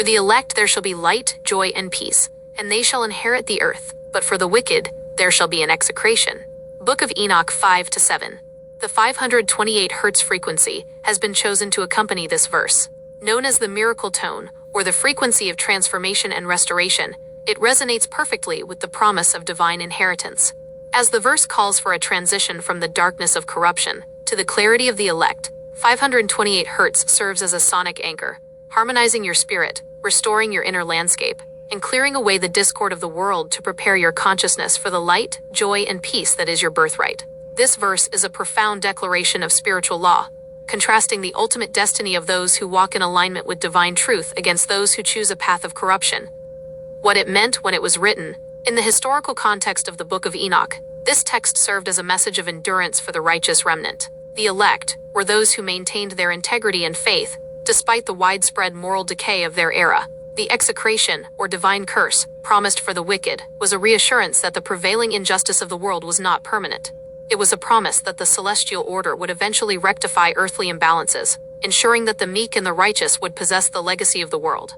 For the elect there shall be light, joy, and peace, and they shall inherit the earth. But for the wicked there shall be an execration. Book of Enoch 5-7. The 528 Hz frequency has been chosen to accompany this verse. Known as the miracle tone, or the frequency of transformation and restoration, it resonates perfectly with the promise of divine inheritance. As the verse calls for a transition from the darkness of corruption to the clarity of the elect, 528 Hz serves as a sonic anchor, harmonizing your spirit, restoring your inner landscape, and clearing away the discord of the world to prepare your consciousness for the light, joy, and peace that is your birthright. This verse is a profound declaration of spiritual law, contrasting the ultimate destiny of those who walk in alignment with divine truth against those who choose a path of corruption. What it meant when it was written. In the historical context of the Book of Enoch, this text served as a message of endurance for the righteous remnant. The elect were those who maintained their integrity and faith, despite the widespread moral decay of their era. The execration, or divine curse, promised for the wicked, was a reassurance that the prevailing injustice of the world was not permanent. It was a promise that the celestial order would eventually rectify earthly imbalances, ensuring that the meek and the righteous would possess the legacy of the world.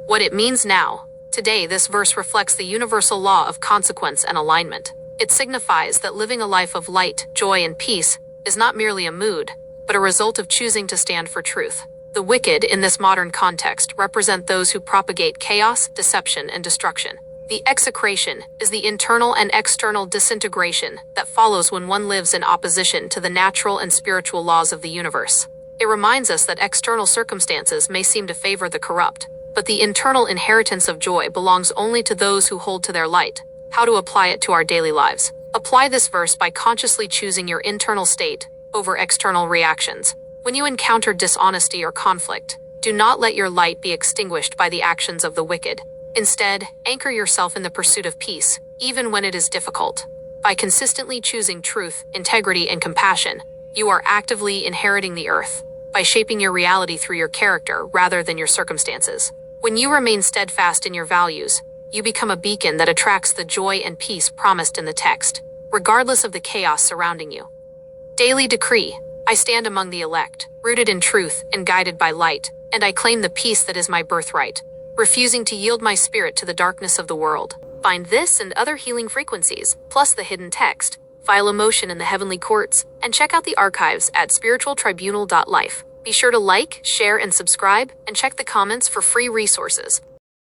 What it means now. Today, this verse reflects the universal law of consequence and alignment. It signifies that living a life of light, joy, and peace is not merely a mood, but a result of choosing to stand for truth. The wicked, in this modern context, represent those who propagate chaos, deception, and destruction. The execration is the internal and external disintegration that follows when one lives in opposition to the natural and spiritual laws of the universe. It reminds us that external circumstances may seem to favor the corrupt, but the internal inheritance of joy belongs only to those who hold to their light. How to apply it to our daily lives? Apply this verse by consciously choosing your internal state over external reactions. When you encounter dishonesty or conflict, do not let your light be extinguished by the actions of the wicked. Instead, anchor yourself in the pursuit of peace, even when it is difficult. By consistently choosing truth, integrity, and compassion, you are actively inheriting the earth, by shaping your reality through your character rather than your circumstances. When you remain steadfast in your values, you become a beacon that attracts the joy and peace promised in the text, regardless of the chaos surrounding you. Daily decree. I stand among the elect, rooted in truth and guided by light, and I claim the peace that is my birthright, refusing to yield my spirit to the darkness of the world. Find this and other healing frequencies, plus the hidden text, file a motion in the heavenly courts, and check out the archives at spiritualtribunal.life. Be sure to like, share, and subscribe, and check the comments for free resources.